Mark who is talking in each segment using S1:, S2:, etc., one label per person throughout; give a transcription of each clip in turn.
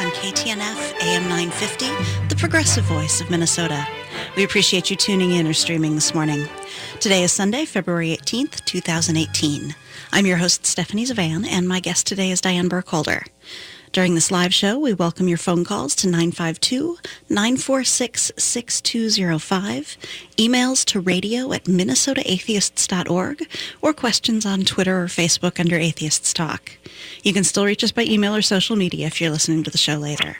S1: on KTNF AM 950, the progressive voice of Minnesota. We appreciate you tuning in or streaming this morning. Today is Sunday, February 18th, 2018. I'm your host, Stephanie Zavan, and my guest today is Diane Burkholder. During this live show, we welcome your phone calls to 952-946-6205, emails to radio@minnesotaatheists.org, or questions on Twitter or Facebook under Atheists Talk. You can still reach us by email or social media if you're listening to the show later.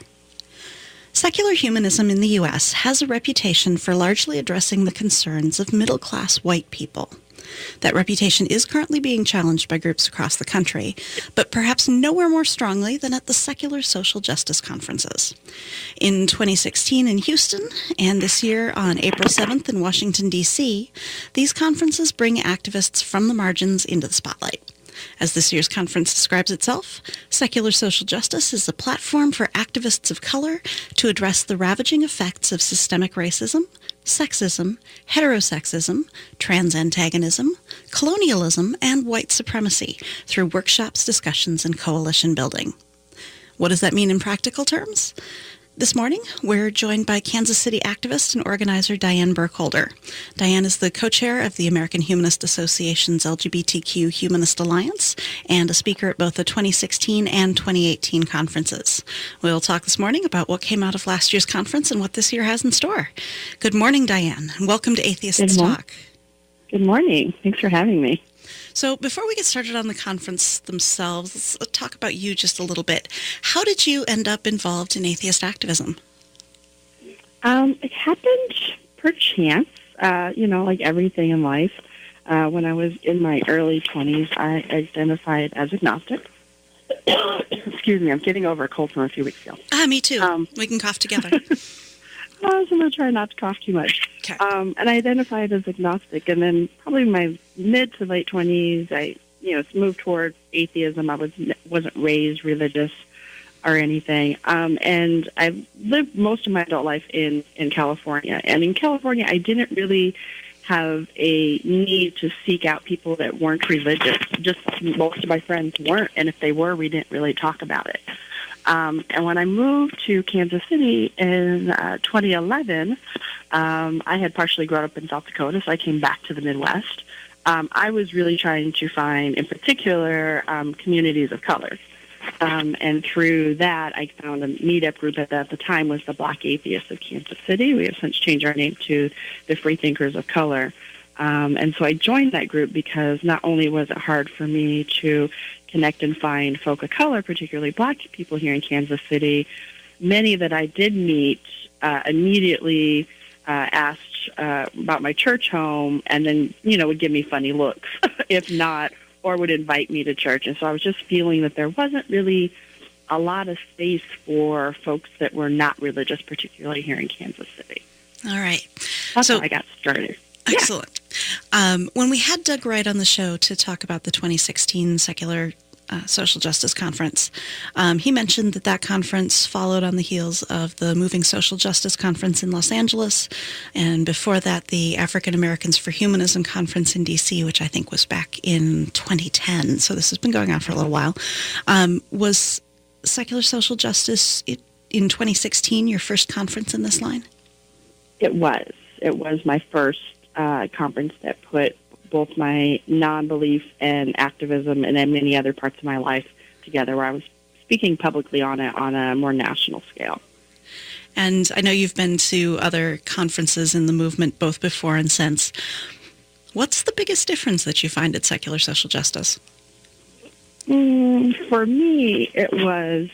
S1: Secular humanism in the U.S. has a reputation for largely addressing the concerns of middle-class white people. That reputation is currently being challenged by groups across the country, but perhaps nowhere more strongly than at the secular social justice conferences. In 2016 in Houston, and this year on April 7th in Washington, D.C., these conferences bring activists from the margins into the spotlight. As this year's conference describes itself, secular social justice is a platform for activists of color to address the ravaging effects of systemic racism, sexism, heterosexism, transantagonism, colonialism, and white supremacy through workshops, discussions, and coalition building. What does that mean in practical terms? This morning, we're joined by Kansas City activist and organizer Diane Burkholder. Diane is the co-chair of the American Humanist Association's LGBTQ Humanist Alliance and a speaker at both the 2016 and 2018 conferences. We'll talk this morning about what came out of last year's conference and what this year has in store. Good morning, Diane, and welcome to Atheists Talk.
S2: Good morning. Thanks for having me.
S1: So before we get started on the conference themselves, let's talk about you just a little bit. How did you end up involved in atheist activism?
S2: It happened per chance, like everything in life. When I was in my early 20s, I identified as agnostic. Excuse me, I'm getting over a cold from a few weeks ago.
S1: Me too. We can cough together.
S2: I'm going to try not to cough too much.
S1: Okay.
S2: And I identified as agnostic, and then probably my mid to late 20s, I moved toward atheism. I wasn't raised religious or anything. And I've lived most of my adult life in California. And in California, I didn't really have a need to seek out people that weren't religious. Just most of my friends weren't, and if they were, we didn't really talk about it. And when I moved to Kansas City in 2011, I had partially grown up in South Dakota, so I came back to the Midwest. I was really trying to find, in particular, communities of color. And through that, I found a meetup group that at the time was the Black Atheists of Kansas City. We have since changed our name to the Freethinkers of Color. And so I joined that group because not only was it hard for me to connect and find folk of color, particularly black people here in Kansas City, many that I did meet immediately asked about my church home and then, would give me funny looks, if not, or would invite me to church. And so I was just feeling that there wasn't really a lot of space for folks that were not religious, particularly here in Kansas City.
S1: All right.
S2: That's how I got started.
S1: Excellent. Yeah. When we had Doug Wright on the show to talk about the 2016 Secular Social Justice Conference, he mentioned that conference followed on the heels of the Moving Social Justice Conference in Los Angeles, and before that, the African Americans for Humanism Conference in D.C., which I think was back in 2010. So this has been going on for a little while. Was Secular Social Justice in 2016 your first conference in this line? It was.
S2: It was my first conference that put both my non-belief and activism and then many other parts of my life together, where I was speaking publicly on it on a more national scale.
S1: And I know you've been to other conferences in the movement both before and since. What's the biggest difference that you find at Secular Social Justice?
S2: For me, it was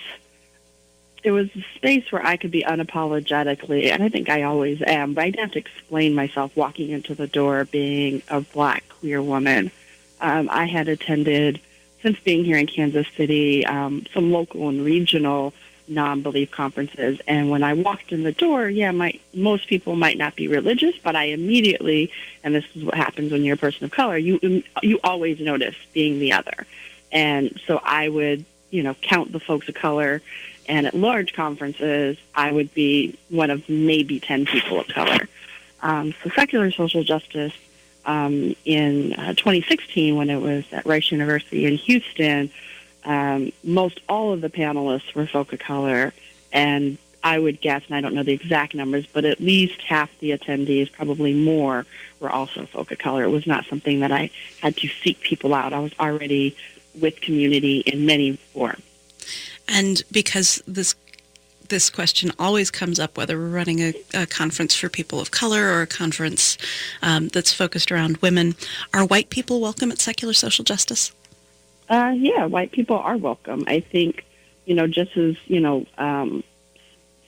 S2: a space where I could be unapologetically, and I think I always am, but I didn't have to explain myself walking into the door being a black queer woman. I had attended, since being here in Kansas City, some local and regional non-belief conferences, and when I walked in the door, most people might not be religious, but I immediately, and this is what happens when you're a person of color, you always notice being the other. And so I would, count the folks of color. And at large conferences, I would be one of maybe 10 people of color. So Secular Social Justice in 2016, when it was at Rice University in Houston, most all of the panelists were folk of color, And I would guess, and I don't know the exact numbers, but at least half the attendees, probably more, were also folk of color. It was not something that I had to seek people out. I was already with community in many forms.
S1: And because this question always comes up, whether we're running a conference for people of color or a conference that's focused around women, are white people welcome at Secular Social Justice?
S2: Yeah, white people are welcome. I think, just as,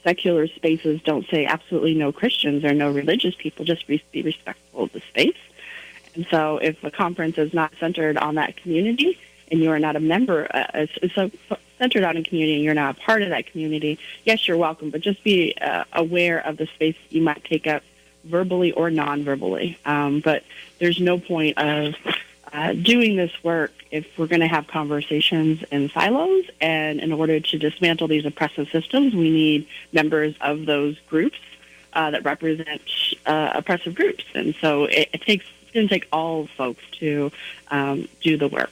S2: secular spaces don't say absolutely no Christians or no religious people, just be respectful of the space. And so if a conference is not centered on that community and you are not a member, it's centered on a community and you're not a part of that community, yes, you're welcome, but just be aware of the space you might take up verbally or non-verbally. But there's no point of doing this work if we're going to have conversations in silos, and in order to dismantle these oppressive systems, we need members of those groups that represent oppressive groups. And so it's going to take all folks to do the work.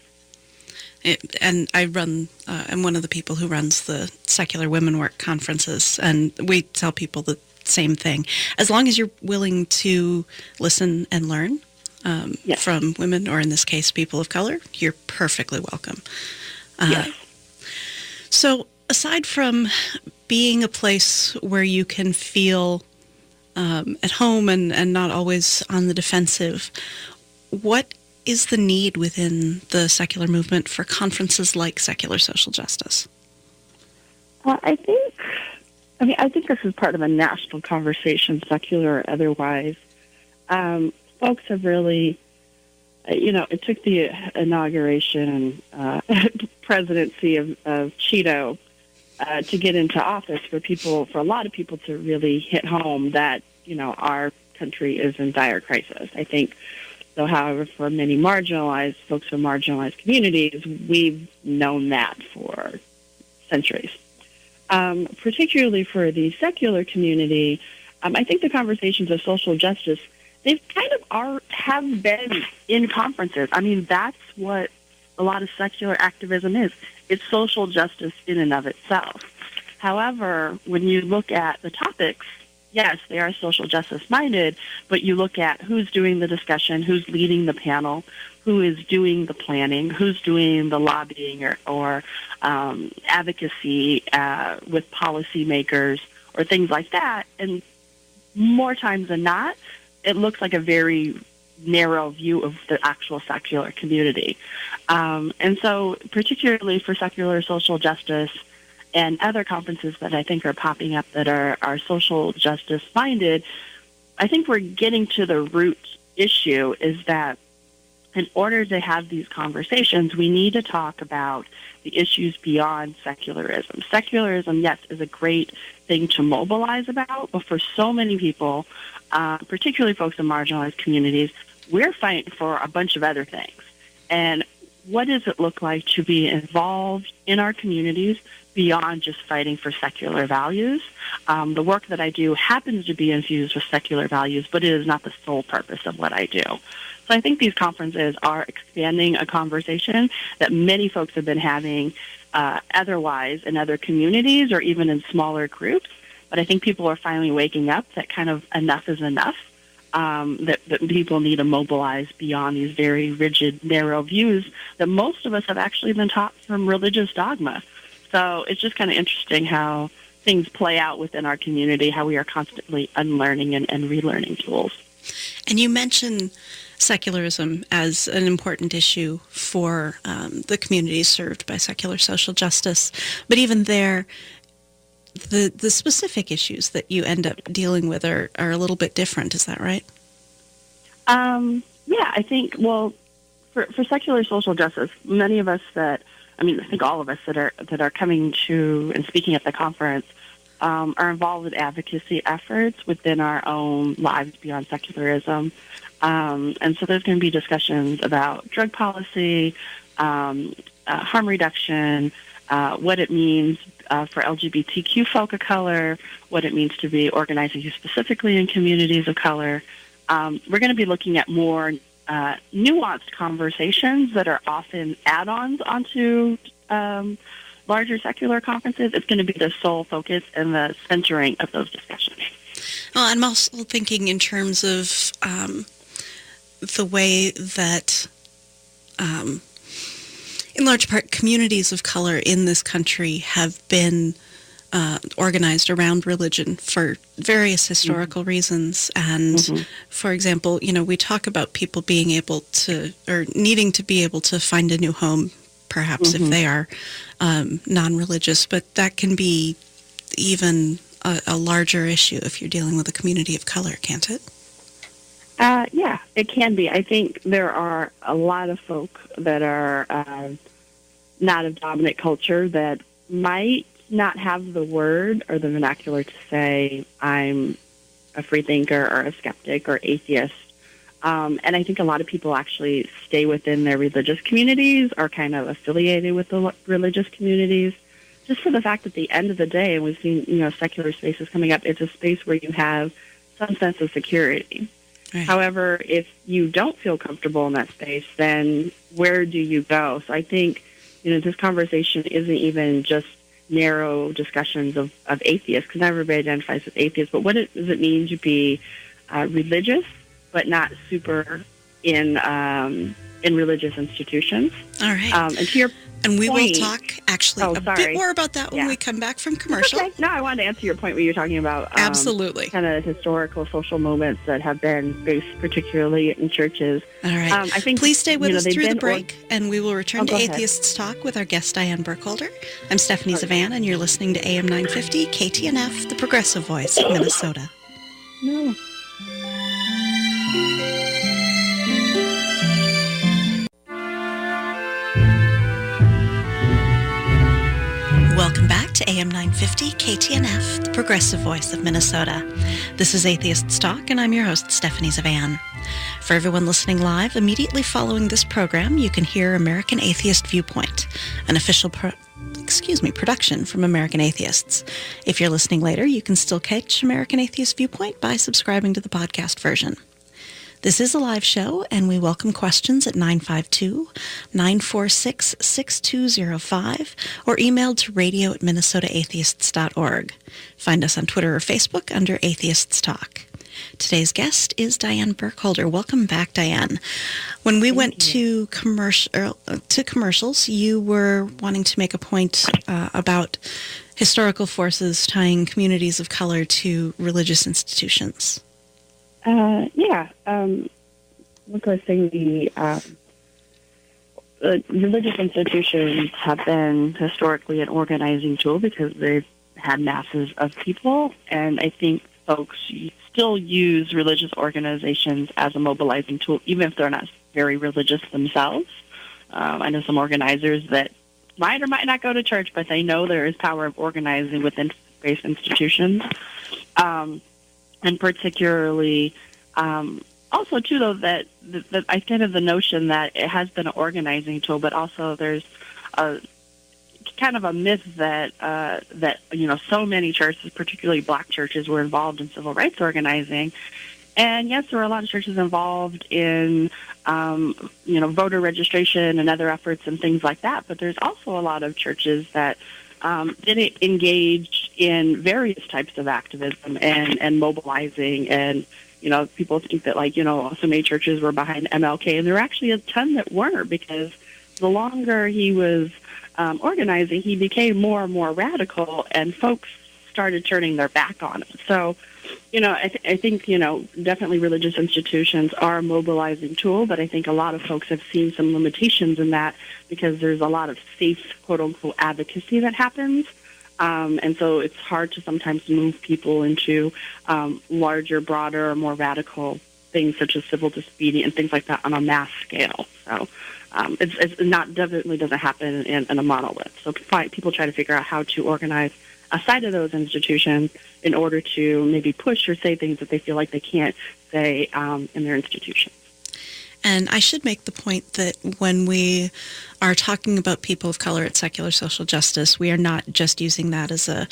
S1: And I'm one of the people who runs the Secular Women Work conferences, and we tell people the same thing. As long as you're willing to listen and learn, yes, from women, or in this case, people of color, you're perfectly welcome.
S2: Yes.
S1: So aside from being a place where you can feel at home and not always on the defensive, what is the need within the secular movement for conferences like Secular Social Justice?
S2: I think this is part of a national conversation, secular or otherwise. Folks have really, it took the inauguration and presidency of Cheeto to get into office for a lot of people to really hit home that, our country is in dire crisis. I think, so however, for many marginalized folks from marginalized communities, we've known that for centuries. Particularly for the secular community, I think the conversations of social justice, they've kind of have been in conferences. I mean, that's what a lot of secular activism is. It's social justice in and of itself. However, when you look at the topics, yes, they are social justice minded, but you look at who's doing the discussion, who's leading the panel, who is doing the planning, who's doing the lobbying or advocacy with policymakers or things like that. And more times than not, it looks like a very narrow view of the actual secular community. And so particularly for Secular Social Justice and other conferences that I think are popping up that are social justice minded, I think we're getting to the root issue is that in order to have these conversations, we need to talk about the issues beyond secularism. Secularism, yes, is a great thing to mobilize about, but for so many people, particularly folks in marginalized communities, we're fighting for a bunch of other things. And what does it look like to be involved in our communities beyond just fighting for secular values? The work that I do happens to be infused with secular values, but it is not the sole purpose of what I do. So I think these conferences are expanding a conversation that many folks have been having otherwise in other communities or even in smaller groups. But I think people are finally waking up that kind of enough is enough, that people need to mobilize beyond these very rigid, narrow views that most of us have actually been taught from religious dogma. So it's just kind of interesting how things play out within our community, how we are constantly unlearning and relearning tools.
S1: And you mentioned secularism as an important issue for the communities served by Secular Social Justice. But even there, the specific issues that you end up dealing with are a little bit different. Is that right?
S2: Yeah, I think, well, for Secular Social Justice, many of us I think all of us that are coming to and speaking at the conference are involved with advocacy efforts within our own lives beyond secularism. And so there's going to be discussions about drug policy, harm reduction, what it means for LGBTQ folk of color, what it means to be organizing specifically in communities of color. We're going to be looking at more nuanced conversations that are often add-ons onto larger secular conferences, it's going to be the sole focus and the centering of those discussions.
S1: Well, I'm also thinking in terms of the way that, in large part, communities of color in this country have been organized around religion for various historical reasons. And, for example, we talk about people being able to, or needing to be able to find a new home, perhaps if they are non-religious, but that can be even a larger issue if you're dealing with a community of color, can't it?
S2: Yeah, it can be. I think there are a lot of folk that are not of dominant culture that might not have the word or the vernacular to say, I'm a free thinker or a skeptic or atheist. And I think a lot of people actually stay within their religious communities or kind of affiliated with the religious communities, just for the fact that at the end of the day, and we've seen, secular spaces coming up, it's a space where you have some sense of security. Right. However, if you don't feel comfortable in that space, then where do you go? So I think, this conversation isn't even just narrow discussions of atheists, because not everybody identifies as atheist, but what does it mean to be religious, but not super in religious institutions?
S1: All right.
S2: And to your
S1: And we
S2: point,
S1: will talk, actually, a bit more about that when we come back from commercial.
S2: Okay. No, I wanted to answer your point where you're talking about
S1: absolutely
S2: kind of historical social moments that have been based particularly in churches.
S1: All right.
S2: I think,
S1: please stay with us through the break, and we will return to Atheists Talk with our guest, Diane Burkholder. I'm Stephanie Zavan, and you're listening to AM 950 KTNF, the progressive voice of Minnesota.
S2: No.
S1: Welcome back to AM 950 KTNF, the progressive voice of Minnesota. This is Atheists Talk, and I'm your host, Stephanie Zavan. For everyone listening live, immediately following this program, you can hear American Atheist Viewpoint, an official production from American Atheists. If you're listening later, you can still catch American Atheist Viewpoint by subscribing to the podcast version. This is a live show, and we welcome questions at 952-946-6205 or emailed to radio@minnesotaatheists.org. Find us on Twitter or Facebook under Atheists Talk. Today's guest is Diane Burkholder. Welcome back, Diane. When we went to commercials, you were wanting to make a point about historical forces tying communities of color to religious institutions.
S2: Like I was saying, the religious institutions have been historically an organizing tool because they've had masses of people, and I think folks still use religious organizations as a mobilizing tool, even if they're not very religious themselves. I know some organizers that might or might not go to church, but they know there is power of organizing within faith institutions. And particularly, also, too, though, that I kind of the notion that it has been an organizing tool, but also there's a kind of a myth that so many churches, particularly black churches, were involved in civil rights organizing. And yes, there were a lot of churches involved in, voter registration and other efforts and things like that. But there's also a lot of churches that didn't engage in various types of activism and mobilizing. And, people think that, so many churches were behind MLK, and there were actually a ton that weren't, because the longer he was organizing, he became more and more radical, and folks started turning their back on him. So, I think, definitely religious institutions are a mobilizing tool, but I think a lot of folks have seen some limitations in that because there's a lot of safe, quote-unquote, advocacy that happens. And so it's hard to sometimes move people into larger, broader, more radical things such as civil disobedience and things like that on a mass scale. So it's not, definitely doesn't happen in a monolith. So people try to figure out how to organize aside of those institutions in order to maybe push or say things that they feel like they can't say in their institutions.
S1: And I should make the point that when we are talking about people of color at Secular Social Justice, we are not just using that as a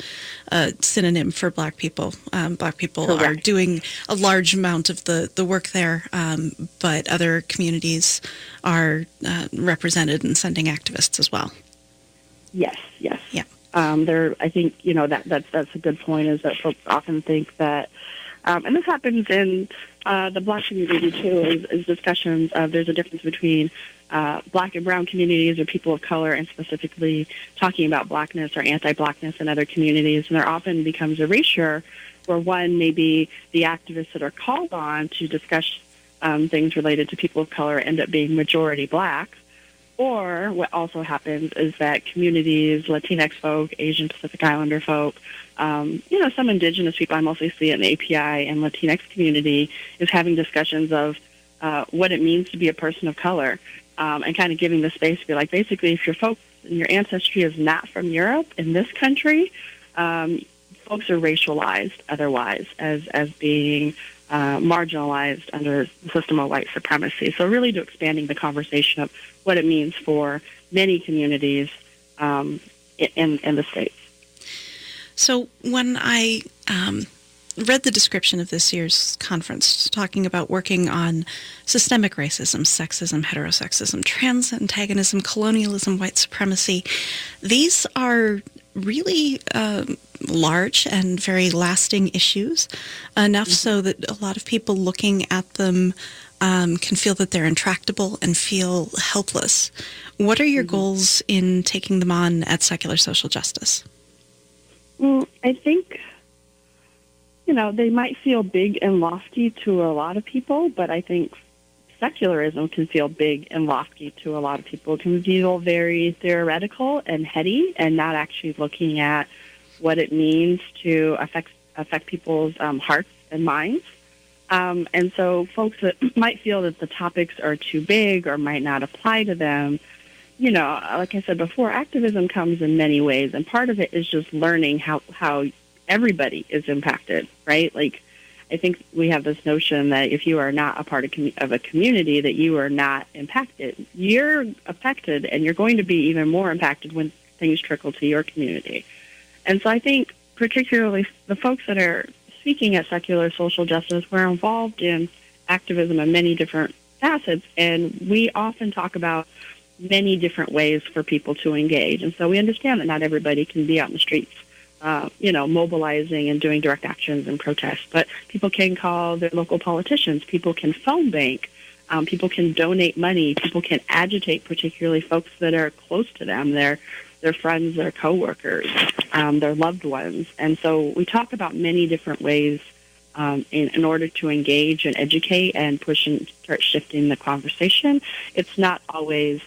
S1: synonym for black people. Black people
S2: Correct.
S1: Are doing a large amount of the work there, but other communities are represented and sending activists as well.
S2: Yes, yes.
S1: Yeah.
S2: I think, that's a good point, is that folks often think that, and this happens in the Black community too, is discussions of there's a difference between Black and brown communities or people of color, and specifically talking about Blackness or anti-Blackness in other communities. And there often becomes erasure where one, maybe the activists that are called on to discuss things related to people of color end up being majority Black. Or what also happens is that communities, Latinx folk, Asian Pacific Islander folk, some indigenous people, I mostly see it in the API and Latinx community, is having discussions of what it means to be a person of color, and kind of giving the space to be like, basically, if your folks and your ancestry is not from Europe in this country, folks are racialized otherwise as being marginalized under the system of white supremacy. So really to expanding the conversation of what it means for many communities in the States.
S1: So when I read the description of this year's conference, talking about working on systemic racism, sexism, heterosexism, transantagonism, colonialism, white supremacy, these are really large and very lasting issues, enough so that a lot of people looking at them can feel that they're intractable and feel helpless. What are your goals in taking them on at Secular Social Justice?
S2: I think, they might feel big and lofty to a lot of people, but I think secularism can feel big and lofty to a lot of people. It can feel very theoretical and heady and not actually looking at what it means to affect people's hearts and minds. And so folks that might feel that the topics are too big or might not apply to them, like I said before, activism comes in many ways, and part of it is just learning how everybody is impacted, right? Like, I think we have this notion that if you are not a part of a community, that you are not impacted. You're affected, and you're going to be even more impacted when things trickle to your community. And so I think particularly the folks that are speaking at Secular Social Justice, we're involved in activism in many different facets, and we often talk about many different ways for people to engage. And so we understand that not everybody can be out in the streets, mobilizing and doing direct actions and protests, but people can call their local politicians, people can phone bank, people can donate money, people can agitate, particularly folks that are close to them, their friends, their coworkers, their loved ones. And so we talk about many different ways in order to engage and educate and push and start shifting the conversation. It's not always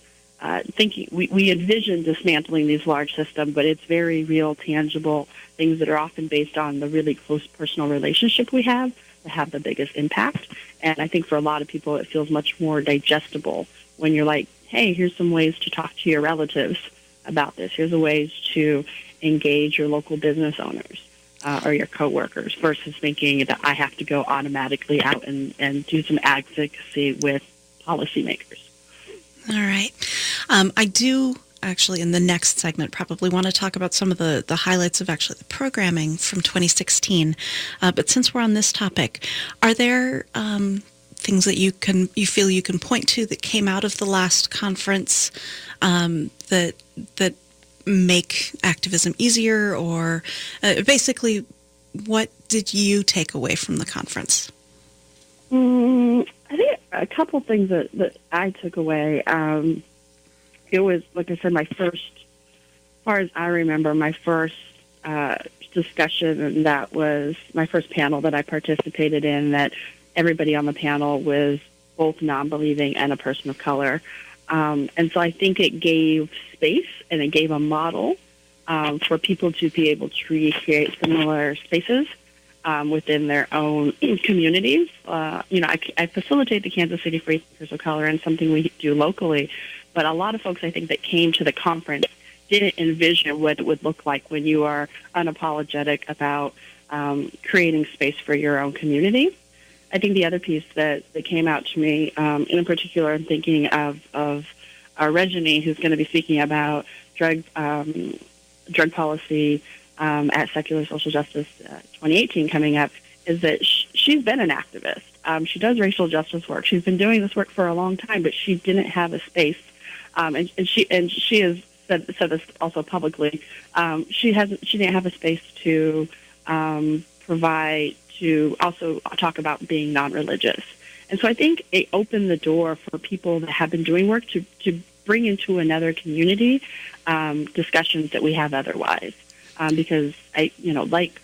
S2: thinking, we envision dismantling these large systems, but it's very real, tangible things that are often based on the really close personal relationship we have that have the biggest impact. And I think for a lot of people, it feels much more digestible when you're like, hey, here's some ways to talk to your relatives about this. Here's a ways to engage your local business owners or your coworkers versus thinking that I have to go automatically out and do some advocacy with policymakers.
S1: All right. I do actually in the next segment probably want to talk about some of the highlights of actually the programming from 2016. But since we're on this topic, are there things that you feel you can point to that came out of the last conference that make activism easier, or basically what did you take away from the conference?
S2: I think a couple things that I took away. It was, like I said, as far as I remember, my first discussion, and that was my first panel that I participated in, that everybody on the panel was both non-believing and a person of color. And so I think it gave space and it gave a model for people to be able to recreate similar spaces within their own communities. I facilitate the Kansas City Free Thinkers of Color, and something we do locally. But a lot of folks, I think, that came to the conference didn't envision what it would look like when you are unapologetic about creating space for your own community. I think the other piece that came out to me, in particular, I'm thinking of Regine, who's going to be speaking about drug policy at Secular Social Justice 2018 coming up, is that she's been an activist. She does racial justice work. She's been doing this work for a long time, but she didn't have a space. And she has said this also publicly. She didn't have a space to provide to also talk about being non-religious. And so I think it opened the door for people that have been doing work to bring into another community discussions that we have otherwise. Because like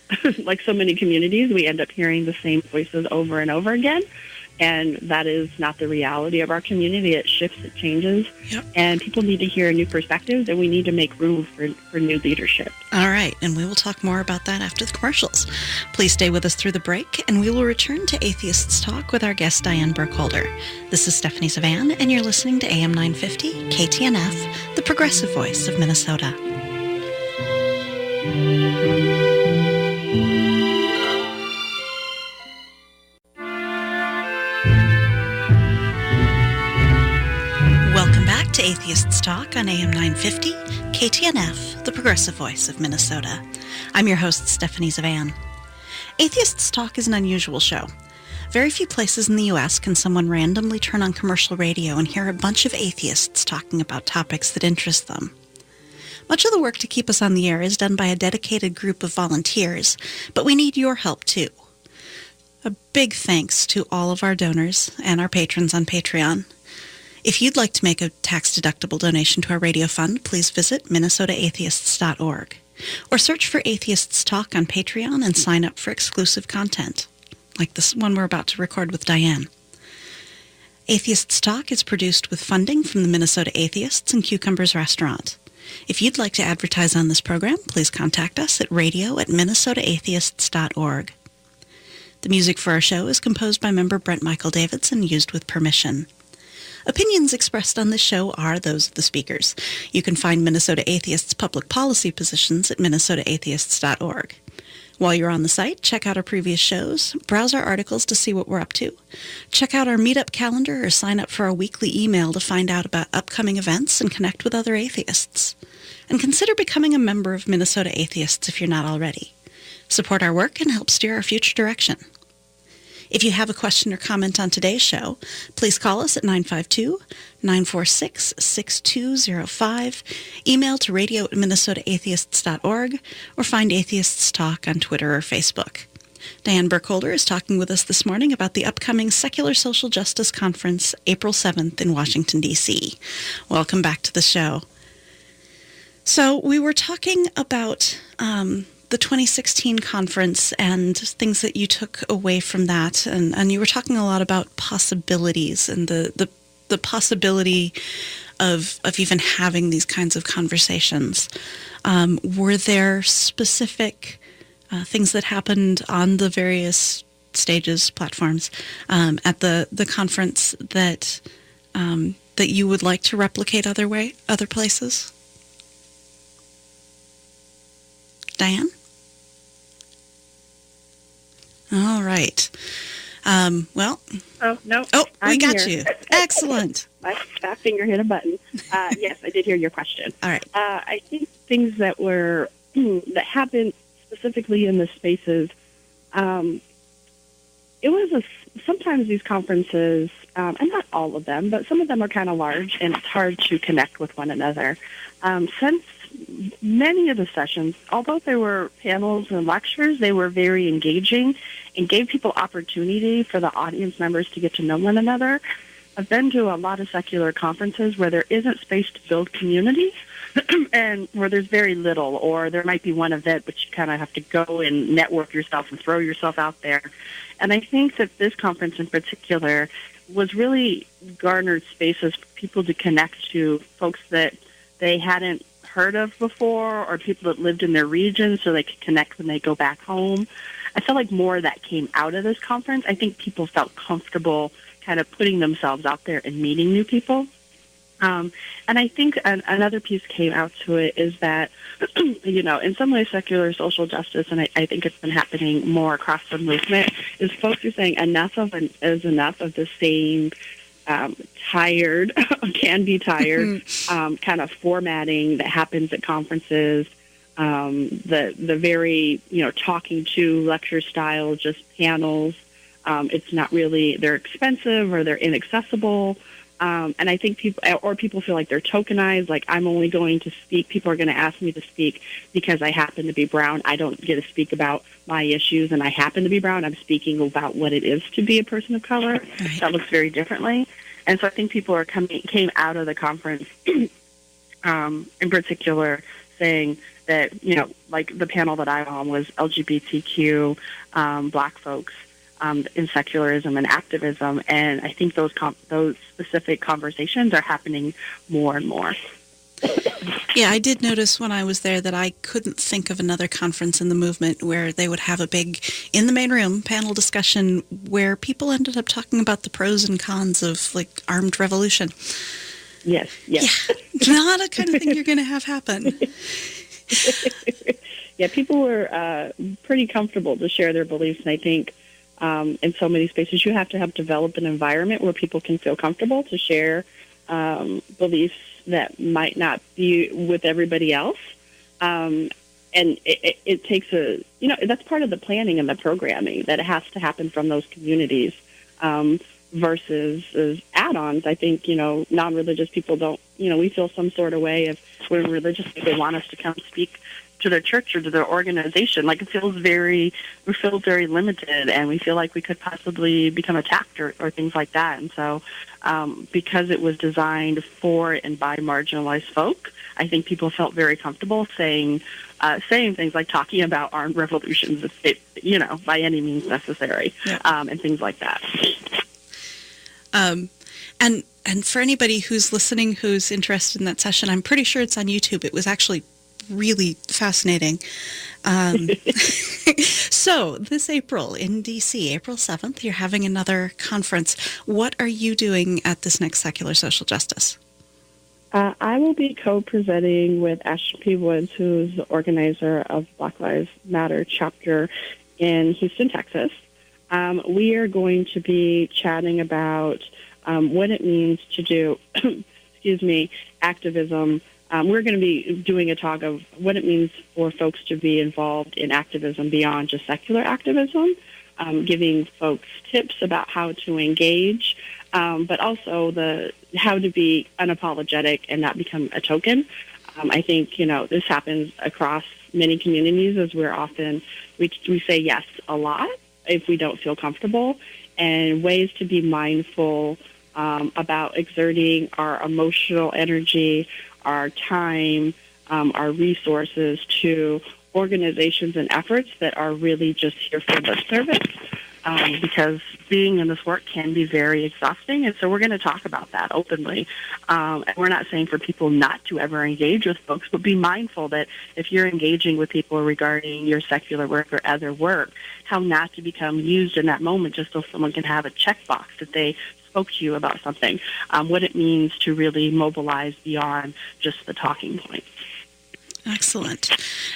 S2: so many communities, we end up hearing the same voices over and over again. And that is not the reality of our community. It shifts, it changes, yep. And people need to hear new perspectives, and we need to make room for new leadership.
S1: All right, and we will talk more about that after the commercials. Please stay with us through the break, and we will return to Atheists Talk with our guest, Diane Burkholder. This is Stephanie Savan, and you're listening to AM 950, KTNF, the progressive voice of Minnesota. Welcome back to Atheists Talk on AM 950, KTNF, the progressive voice of Minnesota. I'm your host, Stephanie Zavan. Atheists Talk is an unusual show. Very few places in the U.S. can someone randomly turn on commercial radio and hear a bunch of atheists talking about topics that interest them. Much of the work to keep us on the air is done by a dedicated group of volunteers, but we need your help too. A big thanks to all of our donors and our patrons on Patreon. If you'd like to make a tax-deductible donation to our radio fund, please visit minnesotaatheists.org or search for Atheists Talk on Patreon and sign up for exclusive content, like this one we're about to record with Diane. Atheists Talk is produced with funding from the Minnesota Atheists and Cucumbers Restaurant. If you'd like to advertise on this program, please contact us at radio@minnesotaatheists.org. The music for our show is composed by member Brent Michael Davidson, used with permission. Opinions expressed on this show are those of the speakers. You can find Minnesota Atheists' public policy positions at minnesotaatheists.org. While you're on the site, check out our previous shows, browse our articles to see what we're up to, check out our meetup calendar, or sign up for our weekly email to find out about upcoming events and connect with other atheists. And consider becoming a member of Minnesota Atheists if you're not already. Support our work and help steer our future direction. If you have a question or comment on today's show, please call us at 952-946-6205, email to radio@minnesotaatheists.org, or find Atheists Talk on Twitter or Facebook. Diane Burkholder is talking with us this morning about the upcoming Secular Social Justice Conference, April 7th in Washington, D.C. Welcome back to the show. So we were talking about the 2016 conference and things that you took away from that. And you were talking a lot about possibilities and the possibility of even having these kinds of conversations. Were there specific things that happened on the various stages, platforms, at the conference that you would like to replicate other places? Diane? All right. Well.
S2: Oh, no.
S1: Oh, we got
S2: here.
S1: you. Excellent.
S2: My fat finger hit a button. Yes, I did hear your question.
S1: All right.
S2: I think things that were that happened specifically in the spaces. It was sometimes these conferences, and not all of them, but some of them are kind of large, and it's hard to connect with one another. Since many of the sessions, although there were panels and lectures, they were very engaging and gave people opportunity for the audience members to get to know one another. I've been to a lot of secular conferences where there isn't space to build community and where there's very little, or there might be one event, but you kind of have to go and network yourself and throw yourself out there. And I think that this conference in particular was really garnered spaces for people to connect to folks that they hadn't heard of before, or people that lived in their region so they could connect when they go back home. I felt like more of that came out of this conference. I think people felt comfortable kind of putting themselves out there and meeting new people. And I think another piece came out to it is that, in some ways secular social justice, and I think it's been happening more across the movement, is folks are saying enough is enough of the same tired, can be tired, kind of formatting that happens at conferences, the very, talking to lecture style, just panels. It's not really, they're expensive or they're inaccessible. And I think people feel like they're tokenized, like I'm only going to speak. People are going to ask me to speak because I happen to be brown. I don't get to speak about my issues, and I happen to be brown. I'm speaking about what it is to be a person of color.
S1: Right.
S2: That looks very differently. And so I think people came out of the conference, in particular, saying that, like the panel that I'm on was LGBTQ, Black folks, in secularism and activism, and I think those specific conversations are happening more and more.
S1: Yeah, I did notice when I was there that I couldn't think of another conference in the movement where they would have a big, in the main room, panel discussion where people ended up talking about the pros and cons of, like, armed revolution.
S2: Yes.
S1: Yeah, not a kind of thing you're going to have happen.
S2: Yeah, people were pretty comfortable to share their beliefs, and I think in so many spaces you have to develop an environment where people can feel comfortable to share beliefs that might not be with everybody else. And it takes that's part of the planning and the programming, that it has to happen from those communities versus add-ons. I think, non-religious people don't, we feel some sort of way if we're religious, they want us to come speak to their church or to their organization. Like, we feel very limited, and we feel like we could possibly become attacked or things like that. And so because it was designed for and by marginalized folk, I think people felt very comfortable saying things like talking about armed revolutions, by any means necessary, and things like that.
S1: And for anybody who's listening who's interested in that session, I'm pretty sure it's on YouTube. It was actually really fascinating. So this April in D.C., April 7th, you're having another conference. What are you doing at this next Secular Social Justice?
S2: I will be co-presenting with Ashton P. Woods, who's the organizer of Black Lives Matter chapter in Houston, Texas. We are going to be chatting about what it means to do, activism. We're going to be doing a talk of what it means for folks to be involved in activism beyond just secular activism, giving folks tips about how to engage, but also how to be unapologetic and not become a token. I think, this happens across many communities, as we're often, we say yes a lot if we don't feel comfortable, and ways to be mindful about exerting our emotional energy, our time, our resources to organizations and efforts that are really just here for lip service, because being in this work can be very exhausting. And so we're going to talk about that openly. And we're not saying for people not to ever engage with folks, but be mindful that if you're engaging with people regarding your secular work or other work, how not to become used in that moment just so someone can have a checkbox that they spoke to you about something, what it means to really mobilize beyond just the talking points.
S1: Excellent.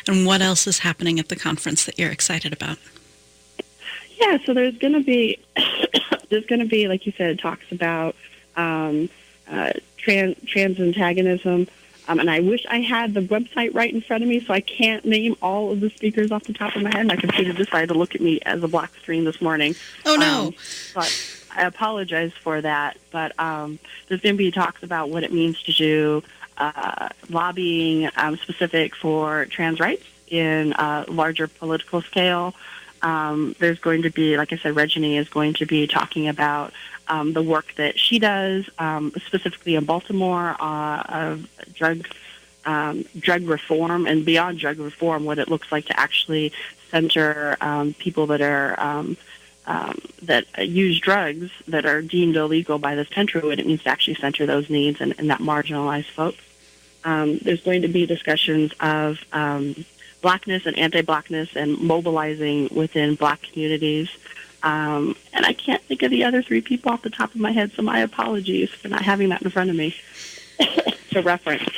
S1: And what else is happening at the conference that you're excited about?
S2: Yeah, so there's going to be, like you said, talks about transantagonism. And I wish I had the website right in front of me, so I can't name all of the speakers off the top of my head. My computer decided to look at me as a black screen this morning.
S1: Oh, no.
S2: But I apologize for that. But there's going to be talks about what it means to do lobbying specific for trans rights in a larger political scale. There's going to be, like I said, Regina is going to be talking about the work that she does, specifically in Baltimore, of drug reform, and beyond drug reform, what it looks like to actually center people that are that use drugs that are deemed illegal by this country, what it means to actually center those needs and that marginalized folks. There's going to be discussions of Blackness and anti-Blackness and mobilizing within Black communities. And I can't think of the other three people off the top of my head, so my apologies for not having that in front of me to reference.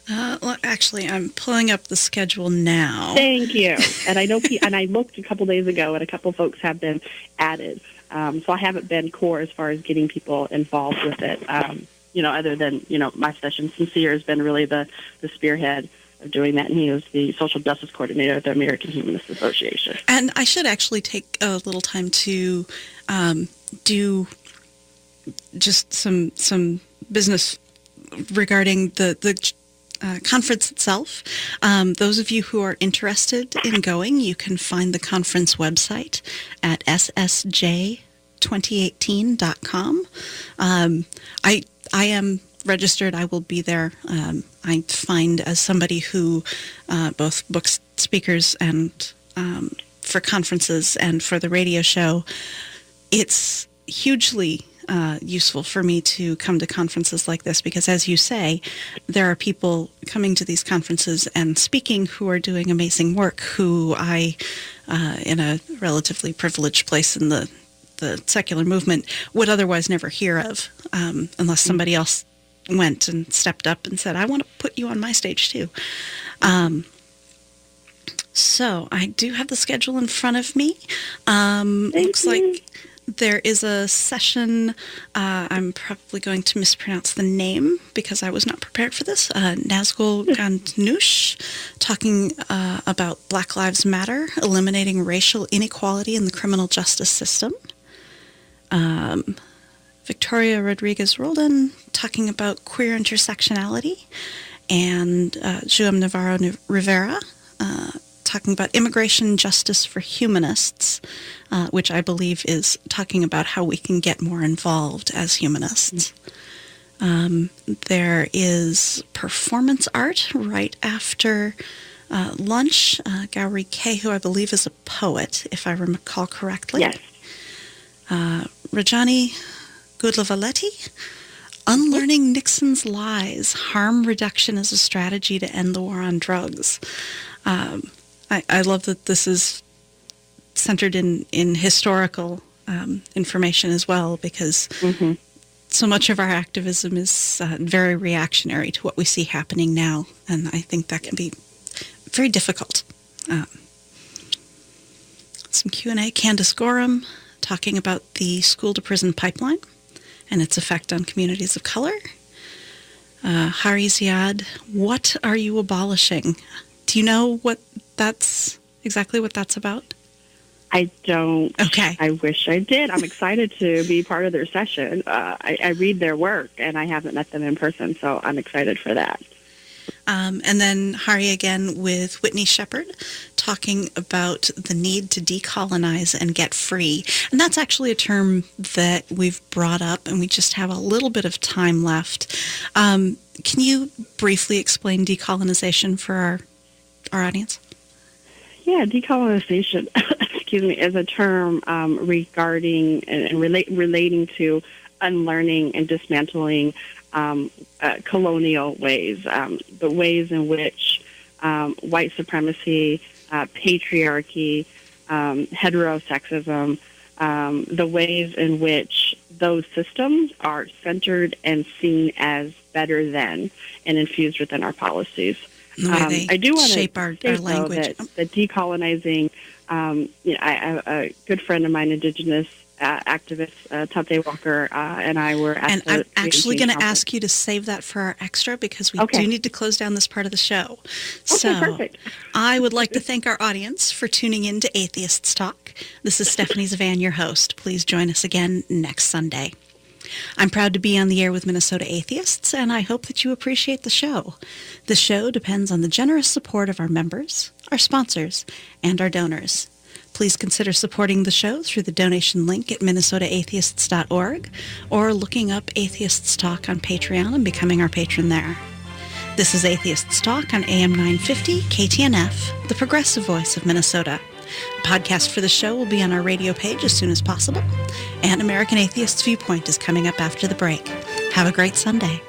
S1: Well, actually, I'm pulling up the schedule now.
S2: Thank you. And I know, and I looked a couple days ago, and a couple folks have been added. So I haven't been core as far as getting people involved with it. Other than my session. Sincere has been really the spearhead of doing that, and he was the social justice coordinator at the American Humanist Association.
S1: And I should actually take a little time to do just some business regarding the conference itself. Those of you who are interested in going, you can find the conference website at ssj2018.com. I am registered. I will be there. I find as somebody who both books speakers and for conferences and for the radio show, it's hugely useful for me to come to conferences like this because, as you say, there are people coming to these conferences and speaking who are doing amazing work who I, in a relatively privileged place in the secular movement, would otherwise never hear of unless somebody else went and stepped up and said, I want to put you on my stage too. So I do have the schedule in front of me. Looks like there is a session, I'm probably going to mispronounce the name because I was not prepared for this, Nazgul Gandnoush, talking about Black Lives Matter, eliminating racial inequality in the criminal justice system. Victoria Rodriguez-Roldan talking about queer intersectionality, and Joam Navarro Rivera talking about immigration justice for humanists, which I believe is talking about how we can get more involved as humanists. There is performance art right after lunch. Gowri Kay, who I believe is a poet, if I recall correctly.
S2: Yes.
S1: Rajani Goodlavaletti, Unlearning Nixon's Lies, Harm Reduction as a Strategy to End the War on Drugs. I love that this is centered in historical information as well, because so much of our activism is very reactionary to what we see happening now, and I think that can be very difficult. Some Q&A. Candace Gorham talking about the school-to-prison pipeline and its effect on communities of color. Hari Ziad, what are you abolishing? Do you know exactly what that's about?
S2: I don't.
S1: Okay.
S2: I wish I did. I'm excited to be part of their session. I read their work, and I haven't met them in person, so I'm excited for that.
S1: And then Hari again with Whitney Shepard talking about the need to decolonize and get free. And that's actually a term that we've brought up, and we just have a little bit of time left. Can you briefly explain decolonization for our audience?
S2: Yeah, decolonization, excuse me, is a term regarding and relating to unlearning and dismantling colonial ways, the ways in which white supremacy, patriarchy, heterosexism, the ways in which those systems are centered and seen as better than and infused within our policies. I do want to shape our language. That decolonizing, a good friend of mine, Indigenous activist Tate Walker, and I were at
S1: and I'm actually going to ask you to save that for our extra because we do need to close down this part of the show. So
S2: perfect.
S1: I would like to thank our audience for tuning in to Atheists Talk. This is Stephanie Zavan, your host. Please join us again next Sunday. I'm proud to be on the air with Minnesota Atheists, and I hope that you appreciate the show. The show depends on the generous support of our members, our sponsors, and our donors. Please consider supporting the show through the donation link at minnesotaatheists.org or looking up Atheists Talk on Patreon and becoming our patron there. This is Atheists Talk on AM 950 KTNF, the progressive voice of Minnesota. A podcast for the show will be on our radio page as soon as possible, and American Atheist's Viewpoint is coming up after the break. Have a great Sunday.